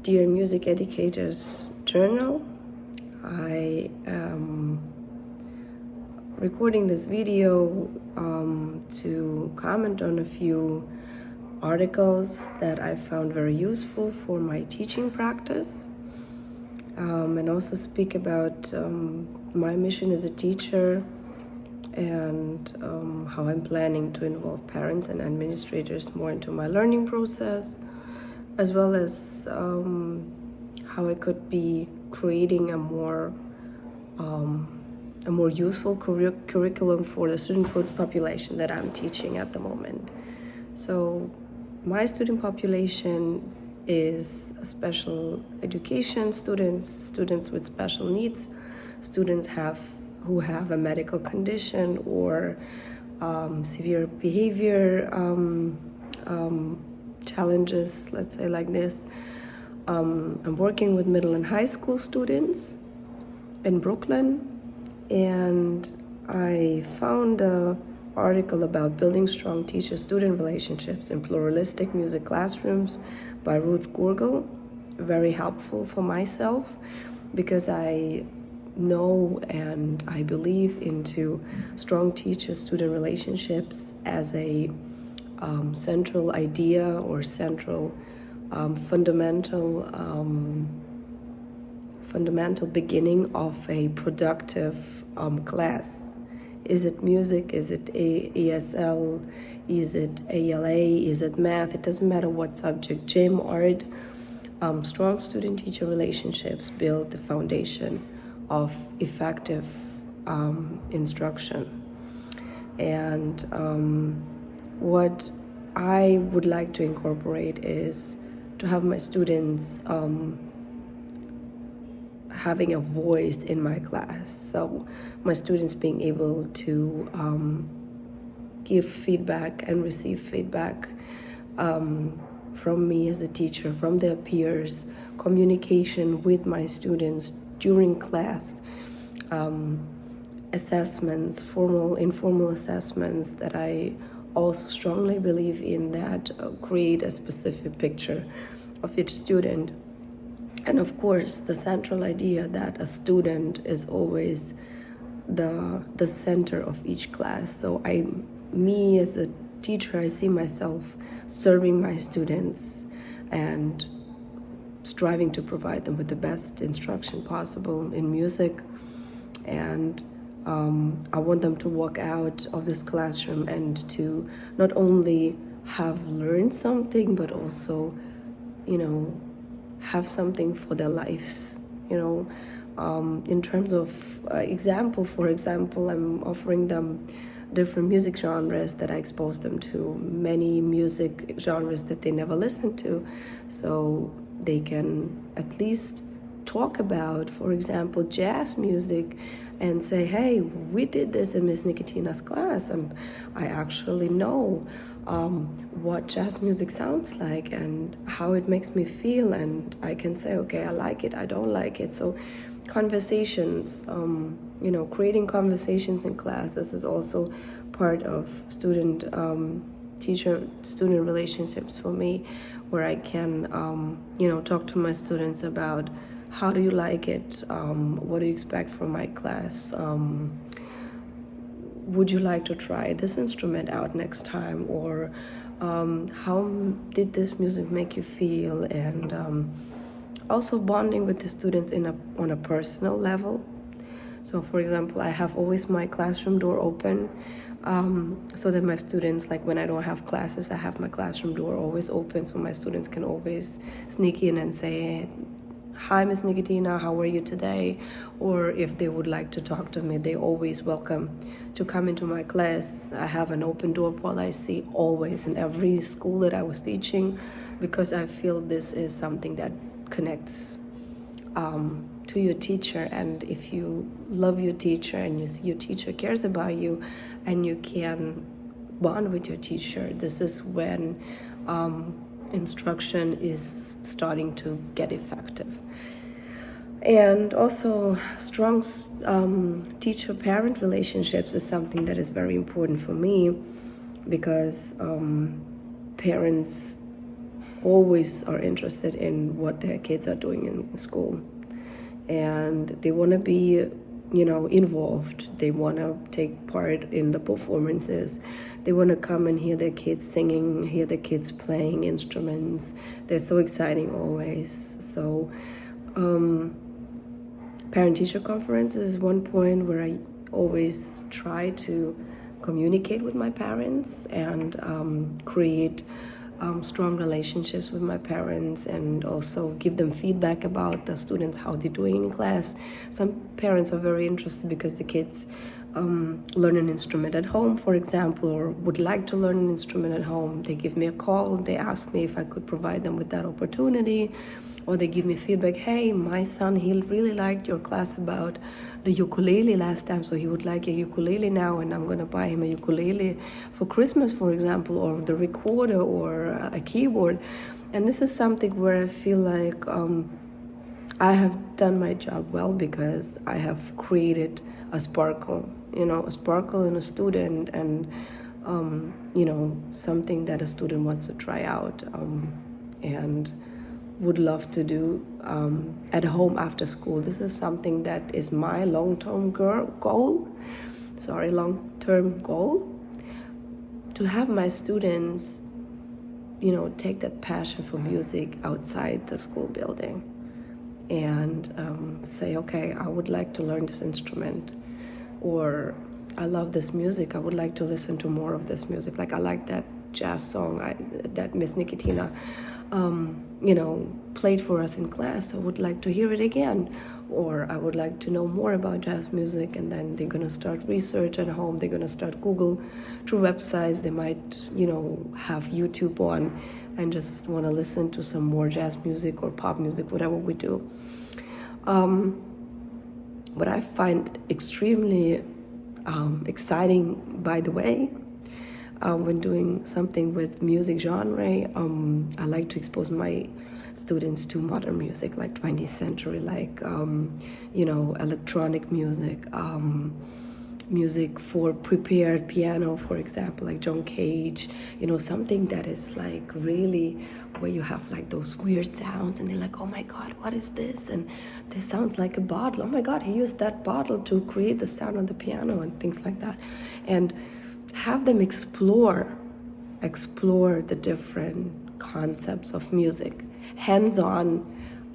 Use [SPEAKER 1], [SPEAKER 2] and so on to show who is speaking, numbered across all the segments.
[SPEAKER 1] Dear Music Educators Journal. I am recording this video to comment on a few articles that I found very useful for my teaching practice, and also speak about my mission as a teacher and how I'm planning to involve parents and administrators more into my learning process, as well as how I could be creating a more useful curriculum for the student population that I'm teaching at the moment. So my student population is special education students with special needs, students who have a medical condition or severe behavior challenges, let's say like this. I'm working with middle and high school students in Brooklyn, and I found an article about building strong teacher-student relationships in pluralistic music classrooms by Ruth Gurgel. Very helpful for myself because I know and I believe into strong teacher-student relationships as a central idea or central fundamental beginning of a productive class. Is it music? Is it ESL? Is it ALA? Is it math? It doesn't matter what subject, gym, art. Strong student-teacher relationships build the foundation of effective instruction. And what I would like to incorporate is to have my students having a voice in my class. So my students being able to give feedback and receive feedback from me as a teacher, from their peers, communication with my students during class, assessments, formal, informal assessments that I also strongly believe in that create a specific picture of each student. And of course, the central idea that a student is always the center of each class. So me as a teacher, I see myself serving my students and striving to provide them with the best instruction possible in music. And I want them to walk out of this classroom and to not only have learned something, but also, have something for their lives, in terms of for example, I'm offering them different music genres that I expose them to, many music genres that they never listened to, so they can at least talk about, for example, jazz music and say, hey, we did this in Miss Nikitina's class, and I actually know what jazz music sounds like and how it makes me feel, and I can say, okay, I like it, I don't like it. So conversations, creating conversations in class, this is also part of teacher-student relationships for me, where I can, talk to my students about how do you like it, what do you expect from my class, would you like to try this instrument out next time, or how did this music make you feel, and also bonding with the students on a personal level. So for example, I have always my classroom door open, so that my students, like when I don't have classes, I have my classroom door always open, so my students can always sneak in and say, hi, Miss Nikitina, how are you today? Or if they would like to talk to me, they're always welcome to come into my class. I have an open door policy always in every school that I was teaching, because I feel this is something that connects to your teacher. And if you love your teacher and you see your teacher cares about you and you can bond with your teacher, this is when instruction is starting to get effective. And also strong teacher-parent relationships is something that is very important for me, because parents always are interested in what their kids are doing in school, and they want to be, involved. They want to take part in the performances. They want to come and hear their kids singing, hear their kids playing instruments. They're so exciting always. So parent-teacher conferences is one point where I always try to communicate with my parents and create strong relationships with my parents, and also give them feedback about the students, how they're doing in class. Some parents are very interested because the kids learn an instrument at home, for example, or would like to learn an instrument at home. They give me a call, they ask me if I could provide them with that opportunity, or they give me feedback, hey, my son, he really liked your class about the ukulele last time, so he would like a ukulele now, and I'm gonna buy him a ukulele for Christmas, for example, or the recorder or a keyboard. And this is something where I feel like I have done my job well, because I have created a sparkle in a student, and something that a student wants to try out and would love to do at home after school. This is something that is my long-term goal, to have my students, take that passion for music outside the school building, and say, okay, I would like to learn this instrument, or I love this music, I would like to listen to more of this music. Like, I like that jazz song that Miss Nikitina played for us in class. I would like to hear it again, or I would like to know more about jazz music. And then they're gonna start research at home. They're gonna start Google through websites. They might, have YouTube on and just want to listen to some more jazz music or pop music, whatever we do. What I find extremely exciting, by the way, when doing something with music genre, I like to expose my students to modern music, like 20th century, like electronic music, music for prepared piano, for example, like John Cage, something that is like really where you have like those weird sounds, and they're like, oh my God, what is this? And this sounds like a bottle. Oh my God, he used that bottle to create the sound on the piano, and things like that. And have them explore the different concepts of music. Hands-on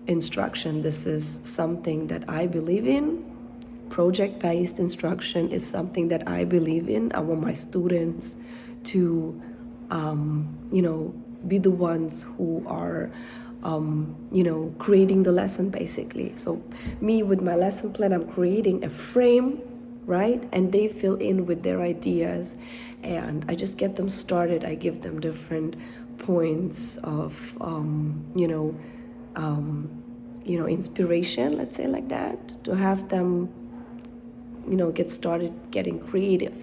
[SPEAKER 1] instruction, this is something that I believe in. Project-based instruction is something that I believe in. I want my students to, be the ones who are, creating the lesson, basically. So me, with my lesson plan, I'm creating a frame, right? And they fill in with their ideas, and I just get them started. I give them different points of, inspiration, let's say, like that, to have them, get started getting creative.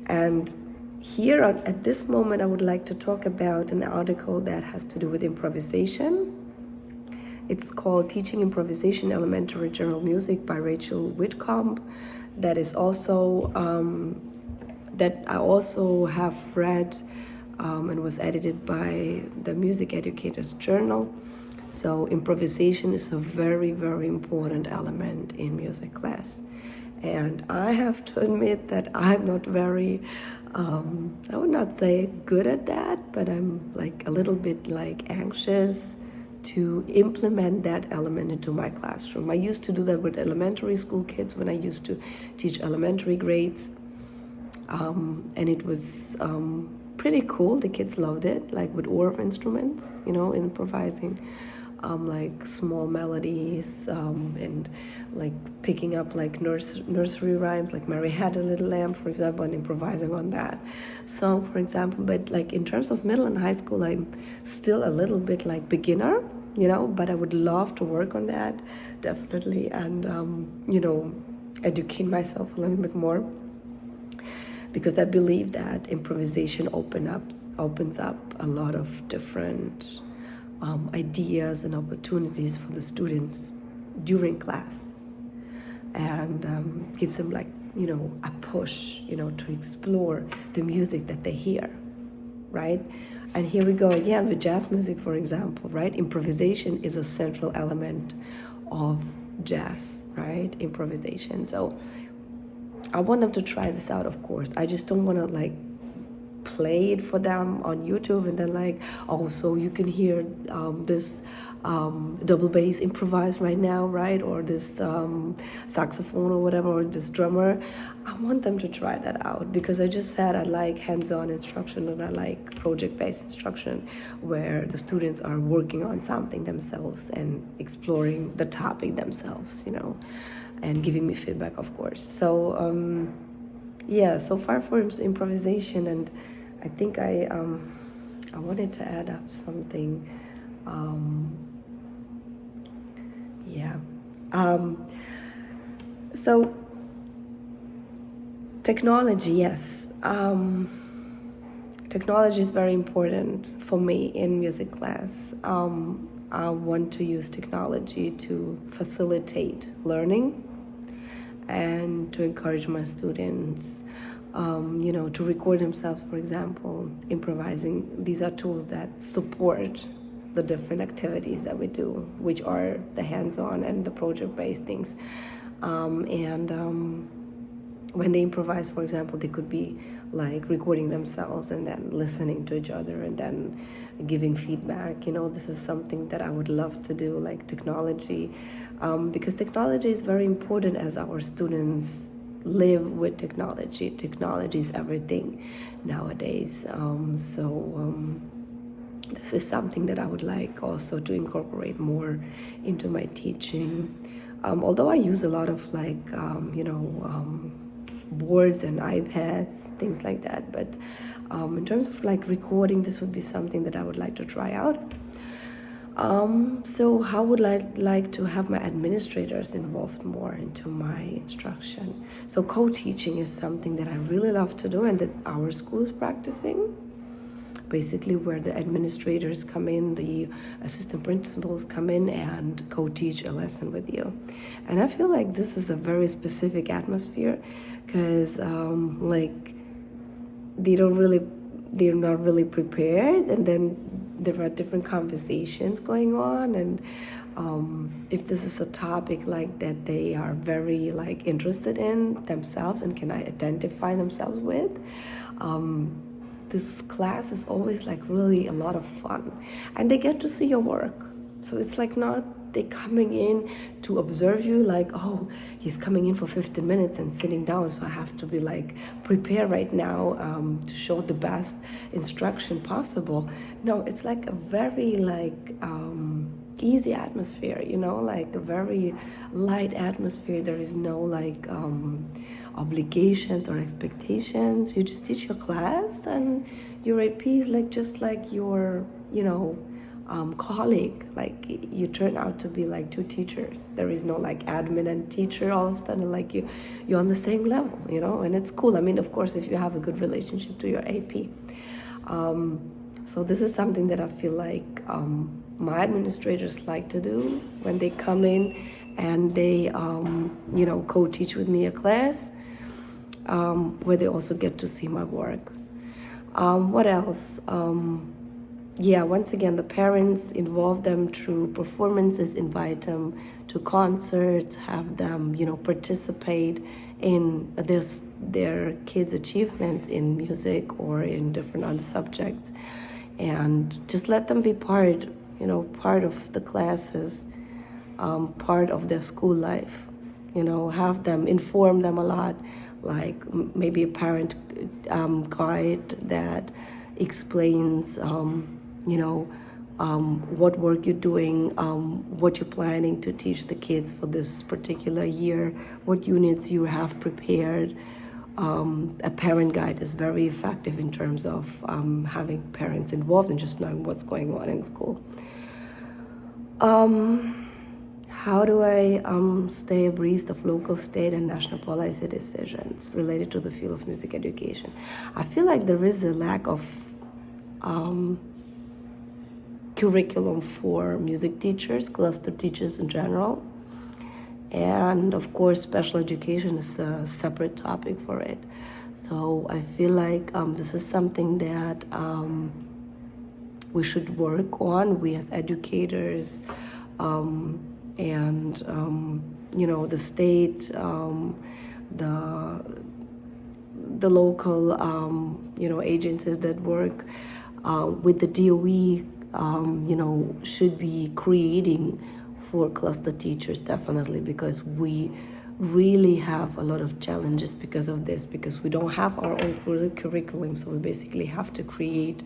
[SPEAKER 1] And here at this moment, I would like to talk about an article that has to do with improvisation. It's called Teaching Improvisation Elementary General Music by Rachel Whitcomb. That is also, that I also have read and was edited by the Music Educators Journal. So improvisation is a very, very important element in music class. And I have to admit that I'm not very, I would not say good at that, but I'm like a little bit like anxious to implement that element into my classroom. I used to do that with elementary school kids when I used to teach elementary grades. And it was pretty cool. The kids loved it, like with Orff instruments, improvising like small melodies and like picking up like nursery rhymes, like Mary Had a Little Lamb, for example, and improvising on that song, for example. But like in terms of middle and high school, I'm still a little bit like beginner, but I would love to work on that, definitely, and educate myself a little bit more, because I believe that improvisation opens up a lot of different ideas and opportunities for the students during class, and gives them a push, to explore the music that they hear. right? And here we go again with jazz music, for example, right? Improvisation is a central element of jazz, right? Improvisation. So I want them to try this out, of course. I just don't want to like play it for them on YouTube and then like, oh, so you can hear this double bass improvise right now, right? Or this saxophone or whatever, or this drummer. I want them to try that out because I just said I like hands-on instruction and I like project-based instruction where the students are working on something themselves and exploring the topic themselves, you know, and giving me feedback, of course. So yeah, so far for improvisation, and I think I wanted to add up something. Yeah. So technology, yes. Technology is very important for me in music class. I want to use technology to facilitate learning and to encourage my students, you know, to record themselves, for example, improvising. These are tools that support the different activities that we do, which are the hands-on and the project-based things. When they improvise, for example, they could be like recording themselves and then listening to each other and then giving feedback. You know, this is something that I would love to do, like technology, because technology is very important as our students live with technology. Technology is everything nowadays. This is something that I would like also to incorporate more into my teaching. Although I use a lot of like, boards and iPads, things like that. But in terms of like recording, this would be something that I would like to try out. So how would I like to have my administrators involved more into my instruction? So co-teaching is something that I really love to do and that our school is practicing. Basically where the administrators come in, the assistant principals come in and co-teach a lesson with you. And I feel like this is a very specific atmosphere because like they're not really prepared, and then there are different conversations going on, and if this is a topic like that they are very like interested in themselves and can identify themselves with, this class is always like really a lot of fun, and they get to see your work. So it's like not they coming in to observe you like, oh, he's coming in for 15 minutes and sitting down, so I have to be like prepare right now to show the best instruction possible. No, it's like a very like easy atmosphere, you know, like a very light atmosphere. There is no like obligations or expectations. You just teach your class and your APs like just like your, you know, colleague. Like you turn out to be like two teachers. There is no like admin and teacher all of a sudden, like you're on the same level, you know, and it's cool. I mean, of course, if you have a good relationship to your AP. So this is something that I feel like my administrators like to do when they come in and they, you know, co-teach with me a class, where they also get to see my work. What else? Yeah, once again, the parents involve them through performances, invite them to concerts, have them, you know, participate in their kids' achievements in music or in different other subjects, and just let them be part, you know, part of the classes, part of their school life, you know, have them, inform them a lot, like maybe a parent guide that explains, you know, what work you're doing, what you're planning to teach the kids for this particular year, what units you have prepared. A parent guide is very effective in terms of having parents involved and just knowing what's going on in school. How do I stay abreast of local, state, and national policy decisions related to the field of music education? I feel like there is a lack of curriculum for music teachers, cluster teachers in general. And of course, special education is a separate topic for it. So I feel like this is something that we should work on, we as educators, and the state, the local agencies that work with the DOE, should be creating for cluster teachers, definitely, because we really have a lot of challenges because of this, because we don't have our own curriculum. So we basically have to create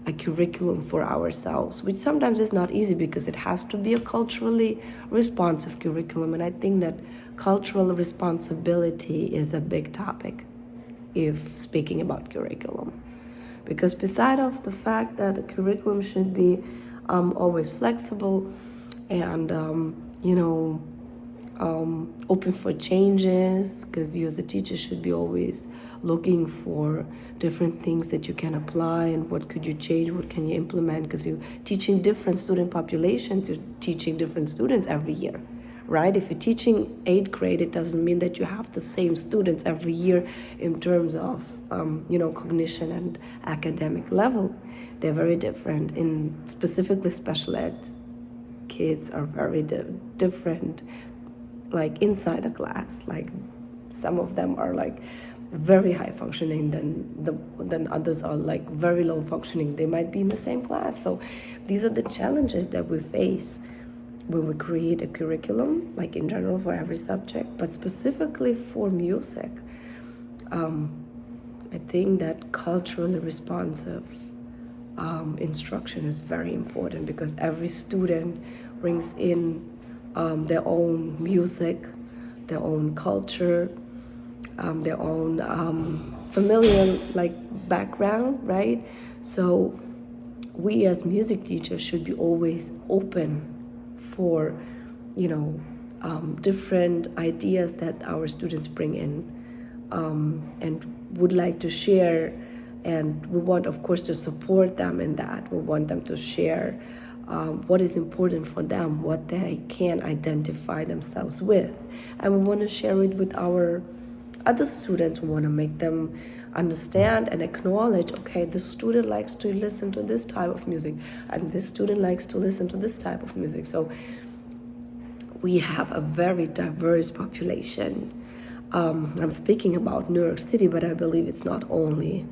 [SPEAKER 1] a curriculum for ourselves, which sometimes is not easy because it has to be a culturally responsive curriculum. And I think that cultural responsibility is a big topic if speaking about curriculum, because beside of the fact that the curriculum should be always flexible and open for changes, because you as a teacher should be always looking for different things that you can apply and what could you change, what can you implement, because you're teaching different student populations, you're teaching different students every year, right? If you're teaching 8th grade, it doesn't mean that you have the same students every year in terms of cognition and academic level. They're very different. In specifically special ed, kids are very different, like inside the class. Like some of them are like very high functioning, then others are like very low functioning. They might be in the same class. So these are the challenges that we face when we create a curriculum, like in general for every subject, but specifically for music. I think that culturally responsive instruction is very important, because every student brings in their own music, their own culture, their own familiar like background, right? So we as music teachers should be always open for different ideas that our students bring in, and would like to share. And we want, of course, to support them in that. We want them to share what is important for them, what they can identify themselves with. And we want to share it with our other students. We want to make them understand and acknowledge, okay, this student likes to listen to this type of music, and this student likes to listen to this type of music. So we have a very diverse population. I'm speaking about New York City, but I believe it's not only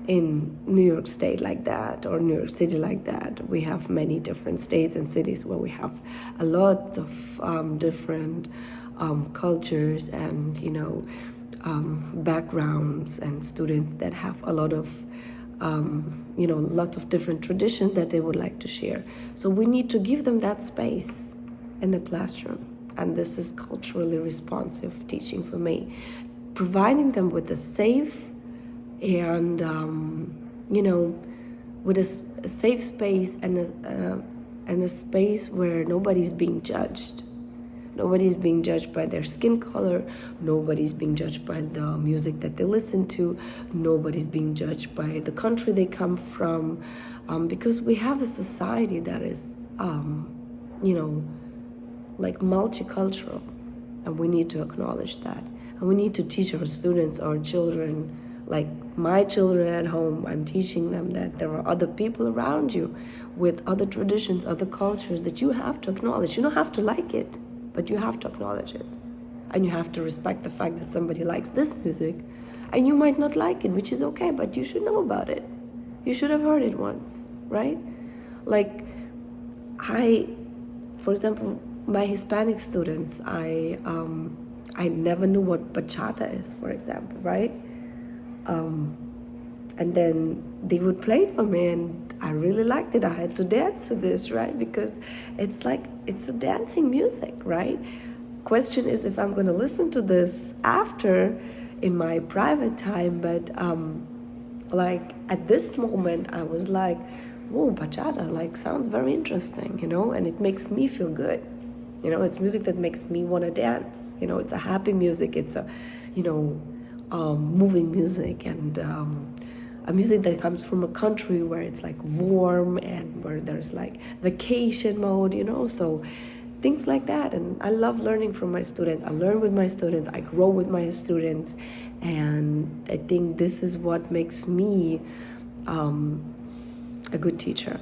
[SPEAKER 1] in New York State like that, or New York City like that. We have many different states and cities where we have a lot of different cultures and backgrounds, and students that have a lot of lots of different traditions that they would like to share. So we need to give them that space in the classroom, and this is culturally responsive teaching for me, providing them with a safe and with a safe space and a space where nobody's being judged. Nobody's being judged by their skin color. Nobody's being judged by the music that they listen to. Nobody's being judged by the country they come from, because we have a society that is like multicultural, and we need to acknowledge that. And we need to teach our students, our children, like my children at home, I'm teaching them that there are other people around you with other traditions, other cultures that you have to acknowledge. You don't have to like it, but you have to acknowledge it. And you have to respect the fact that somebody likes this music and you might not like it, which is okay, but you should know about it. You should have heard it once, right? Like for example, my Hispanic students, I never knew what bachata is, for example, right? And then they would play it for me, and I really liked it. I had to dance to this, right? Because it's a dancing music, right? Question is if I'm going to listen to this after in my private time, but like at this moment I was like, whoa, bachata, like sounds very interesting, and it makes me feel good. It's music that makes me want to dance. It's a happy music. It's a, moving music, and a music that comes from a country where it's like warm and where there's like vacation mode, so things like that. And I love learning from my students. I learn with my students. I grow with my students. And I think this is what makes me a good teacher.